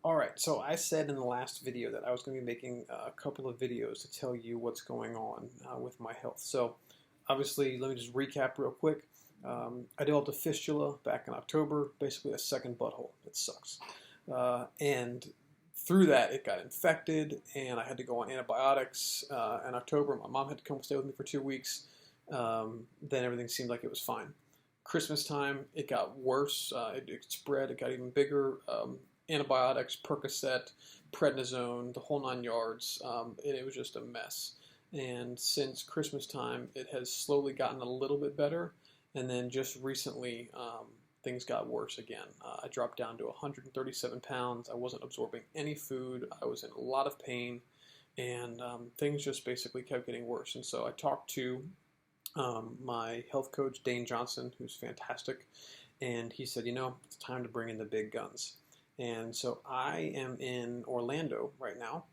All right, so I said in the last video that I was going to be making a couple of videos to tell you what's going on with my health. So obviously, let me just recap real quick. I developed a fistula back in October, basically a second butthole. It sucks. And through that, it got infected, and I had to go on antibiotics in October. My mom had to come stay with me for 2 weeks. Then everything seemed like it was fine. Christmas time, it got worse. It spread. It got even bigger. Antibiotics, Percocet, prednisone, the whole 9 yards, and it was just a mess. And since Christmas time, it has slowly gotten a little bit better, and then just recently, things got worse again. I dropped down to 137 pounds. I wasn't absorbing any food. I was in a lot of pain, and things just basically kept getting worse. And so I talked to my health coach, Dane Johnson, who's fantastic, and he said, it's time to bring in the big guns. And so I am in Orlando right now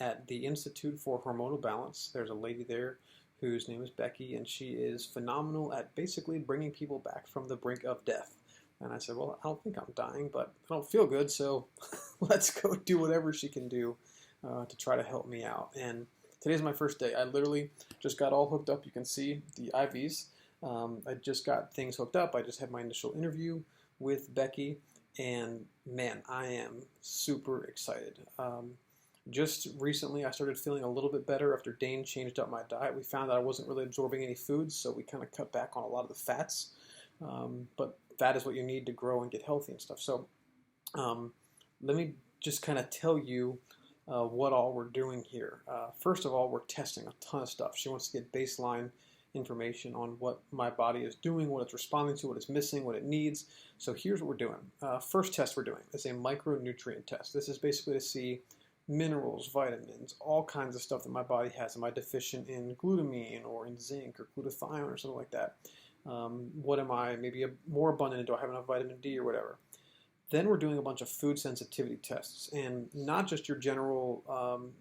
at the Institute for Hormonal Balance. There's a lady there whose name is Becky, and she is phenomenal at basically bringing people back from the brink of death. And I said, well, I don't think I'm dying, but I don't feel good, so let's go do whatever she can do to try to help me out. And today's my first day. I literally just got all hooked up. You can see the IVs. I just got things hooked up. I just had my initial interview with Becky. And man, I am super excited. Just recently, I started feeling a little bit better after Dane changed up my diet. We found that I wasn't really absorbing any foods, so we kind of cut back on a lot of the fats. But fat is what you need to grow and get healthy and stuff. So let me just kind of tell you what all we're doing here. First of all, we're testing a ton of stuff. She wants to get baseline information on what my body is doing, what it's responding to, what it's missing, what it needs. So here's what we're doing. First test we're doing is a micronutrient test. This is basically to see minerals, vitamins, all kinds of stuff that my body has. Am I deficient in glutamine or in zinc or glutathione or something like that? What am I maybe more abundant in? Do I have enough vitamin D or whatever? Then we're doing a bunch of food sensitivity tests, and not just your general,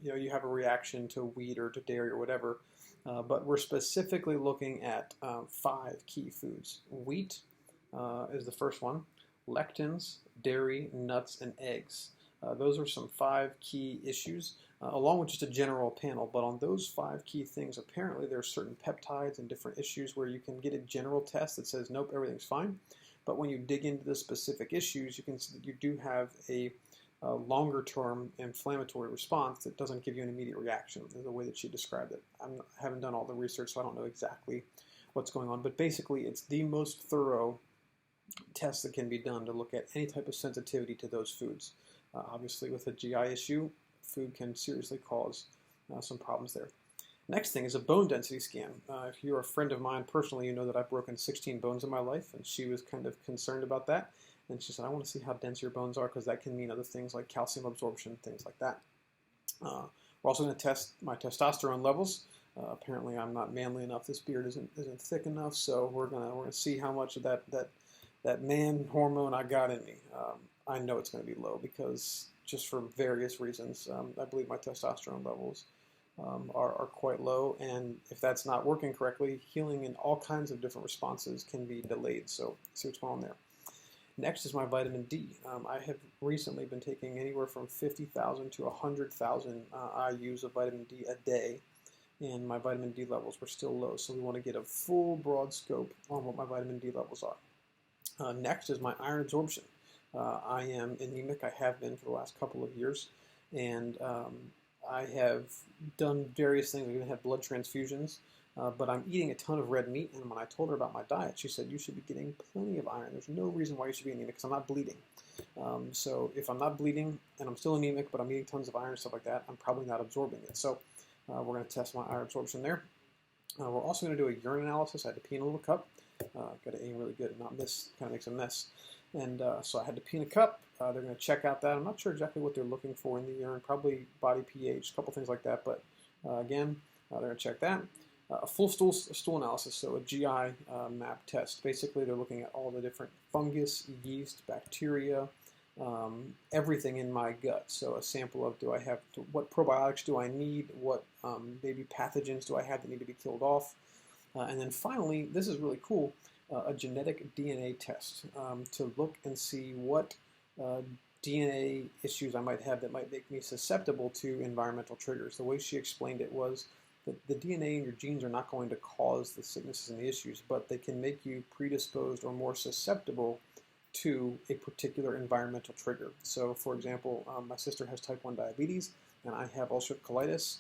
you have a reaction to wheat or to dairy or whatever, but we're specifically looking at 5 key foods. Wheat is the first one, lectins, dairy, nuts, and eggs. Those are some 5 key issues, along with just a general panel. But on those 5 key things, apparently there are certain peptides and different issues where you can get a general test that says, nope, everything's fine. But when you dig into the specific issues, you can see that you do have a longer-term inflammatory response that doesn't give you an immediate reaction, is the way that she described it. I haven't done all the research, so I don't know exactly what's going on. But basically, it's the most thorough test that can be done to look at any type of sensitivity to those foods. Obviously, with a GI issue, food can seriously cause some problems there. Next thing is a bone density scan. If you're a friend of mine personally, you know that I've broken 16 bones in my life, and she was kind of concerned about that. And she said, I want to see how dense your bones are because that can mean other things like calcium absorption, things like that. We're also going to test my testosterone levels. Apparently, I'm not manly enough. This beard isn't thick enough, so we're gonna see how much of that man hormone I got in me. I know it's going to be low because just for various reasons, I believe my testosterone levels are quite low, and if that's not working correctly, healing in all kinds of different responses can be delayed. So see what's going on there. Next is my vitamin D. I have recently been taking anywhere from 50,000 to 100,000 IUs of vitamin D a day, and my vitamin D levels were still low, so we want to get a full broad scope on what my vitamin D levels are. Next is my iron absorption. I am anemic. I have been for the last couple of years, and I have done various things. I even had blood transfusions, but I'm eating a ton of red meat, and when I told her about my diet, she said, you should be getting plenty of iron. There's no reason why you should be anemic because I'm not bleeding. So if I'm not bleeding and I'm still anemic, but I'm eating tons of iron and stuff like that, I'm probably not absorbing it. So we're going to test my iron absorption there. We're also going to do a urine analysis. I had to pee in a little cup. Got to aim really good and not miss. Kind of makes a mess. And so I had to pee in a cup. They're going to check out that. I'm not sure exactly what they're looking for in the urine, probably body pH, a couple things like that. But again, they're going to check that. A full stool analysis, so a GI map test. Basically, they're looking at all the different fungus, yeast, bacteria, everything in my gut. So a sample of what probiotics do I need, what maybe pathogens do I have that need to be killed off. And then finally, this is really cool, a genetic DNA test to look and see what DNA issues I might have that might make me susceptible to environmental triggers. The way she explained it was that the DNA in your genes are not going to cause the sicknesses and the issues, but they can make you predisposed or more susceptible to a particular environmental trigger. So, for example, my sister has type 1 diabetes, and I have ulcerative colitis.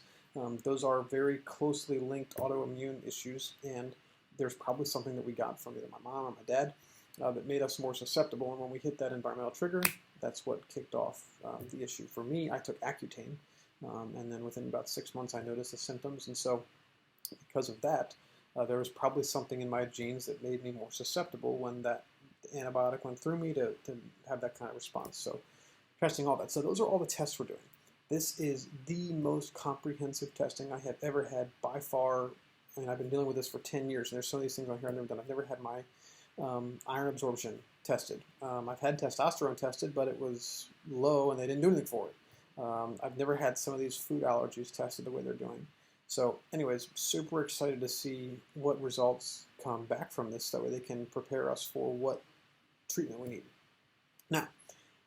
Those are very closely linked autoimmune issues, and there's probably something that we got from either my mom or my dad that made us more susceptible. And when we hit that environmental trigger, that's what kicked off the issue. For me, I took Accutane, and then within about 6 months, I noticed the symptoms. And so, because of that, there was probably something in my genes that made me more susceptible when that antibiotic went through me to have that kind of response. So, testing all that. So, those are all the tests we're doing. This is the most comprehensive testing I have ever had by far. I mean, I've been dealing with this for 10 years, and there's some of these things on here I've never done. I've never had my iron absorption tested. I've had testosterone tested, but it was low, and they didn't do anything for it. I've never had some of these food allergies tested the way they're doing. So anyways, super excited to see what results come back from this. That way they can prepare us for what treatment we need. Now,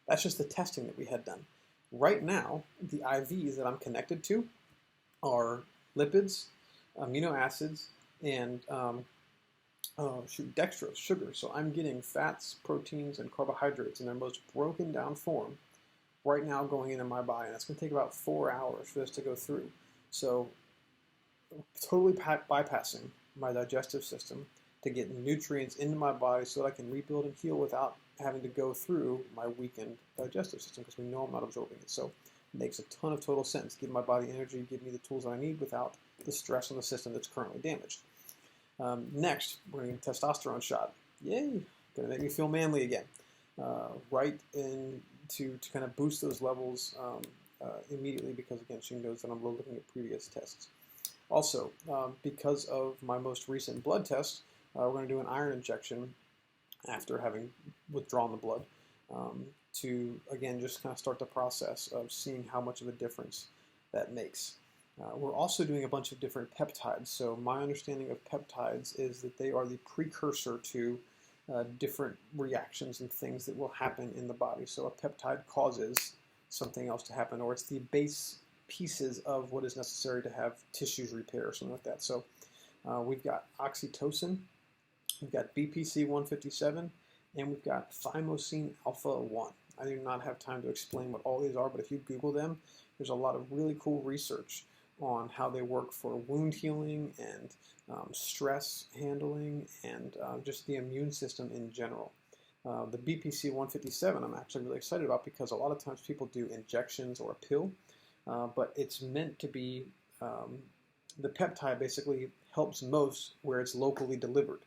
that's just the testing that we had done. Right now, the IVs that I'm connected to are lipids, amino acids, and dextrose, sugar. So I'm getting fats, proteins, and carbohydrates in their most broken down form right now going into my body. And that's going to take about 4 hours for this to go through. So totally bypassing my digestive system to get nutrients into my body so that I can rebuild and heal without having to go through my weakened digestive system, because we know I'm not absorbing it. So it makes a ton of total sense. Give my body energy, give me the tools that I need without the stress on the system that's currently damaged. Next, we're going to get a testosterone shot. Yay! Going to make me feel manly again. Right in to kind of boost those levels immediately, because again, she knows that I'm looking at previous tests. Also, because of my most recent blood test, we're going to do an iron injection after having withdrawn the blood to, again, just kind of start the process of seeing how much of a difference that makes. We're also doing a bunch of different peptides. So my understanding of peptides is that they are the precursor to different reactions and things that will happen in the body. So a peptide causes something else to happen, or it's the base pieces of what is necessary to have tissues repair or something like that. So we've got oxytocin, we've got BPC 157, and we've got thymosin alpha 1. I do not have time to explain what all these are, but if you Google them, there's a lot of really cool research on how they work for wound healing and stress handling and just the immune system in general. The BPC 157 I'm actually really excited about, because a lot of times people do injections or a pill, but it's meant to be, the peptide basically helps most where it's locally delivered.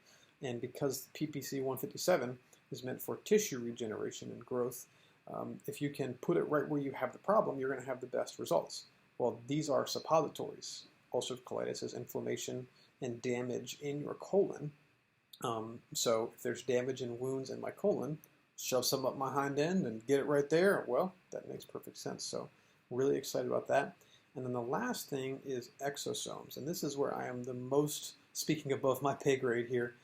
And because PPC 157 is meant for tissue regeneration and growth, if you can put it right where you have the problem, you're going to have the best results. Well, these are suppositories. Ulcerative colitis is inflammation and damage in your colon. So if there's damage and wounds in my colon, shove some up my hind end and get it right there. Well, that makes perfect sense. So really excited about that. And then the last thing is exosomes. And this is where I am the most speaking above my pay grade here.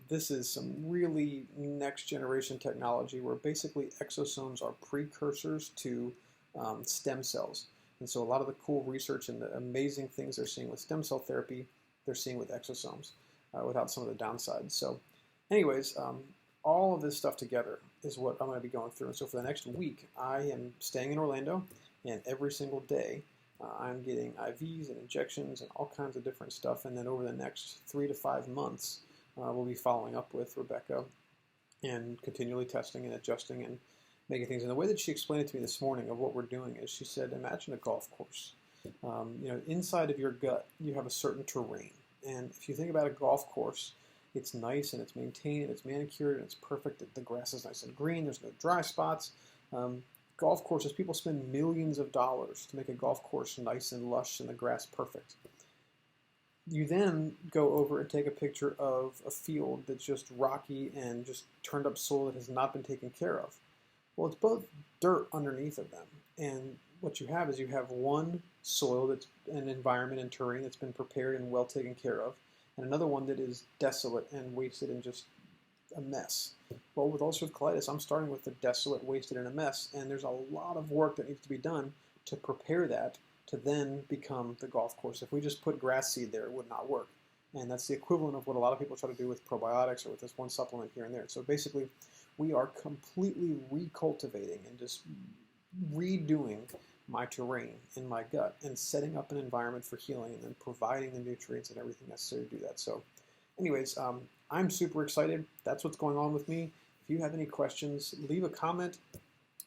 This is some really next generation technology where basically exosomes are precursors to stem cells. And so a lot of the cool research and the amazing things they're seeing with stem cell therapy, they're seeing with exosomes without some of the downsides. So anyways, all of this stuff together is what I'm going to be going through. And so for the next week, I am staying in Orlando, and every single day I'm getting IVs and injections and all kinds of different stuff. And then over the next 3 to 5 months, we'll be following up with Rebecca and continually testing and adjusting and making things. And the way that she explained it to me this morning of what we're doing is, she said, imagine a golf course. Inside of your gut, you have a certain terrain. And if you think about a golf course, it's nice and it's maintained and it's manicured and it's perfect. The grass is nice and green. There's no dry spots. Golf courses, people spend millions of dollars to make a golf course nice and lush and the grass perfect. You then go over and take a picture of a field that's just rocky and just turned up soil that has not been taken care of. Well, it's both dirt underneath of them. And what you have is you have one soil that's an environment and terrain that's been prepared and well taken care of, and another one that is desolate and wasted and just a mess. Well, with ulcerative colitis, I'm starting with the desolate, wasted, and a mess, and there's a lot of work that needs to be done to prepare that to then become the golf course. If we just put grass seed there, it would not work. And that's the equivalent of what a lot of people try to do with probiotics or with this one supplement here and there. So basically, we are completely recultivating and just redoing my terrain in my gut and setting up an environment for healing and then providing the nutrients and everything necessary to do that. So anyways, I'm super excited. That's what's going on with me. If you have any questions, leave a comment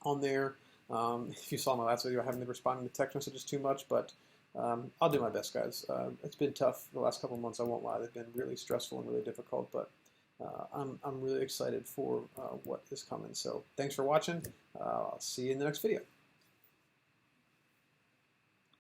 on there. If you saw my last video, I haven't been responding to text messages too much, but I'll do my best, guys. It's been tough the last couple of months, I won't lie. They've been really stressful and really difficult, but I'm really excited for what is coming. So thanks for watching. I'll see you in the next video.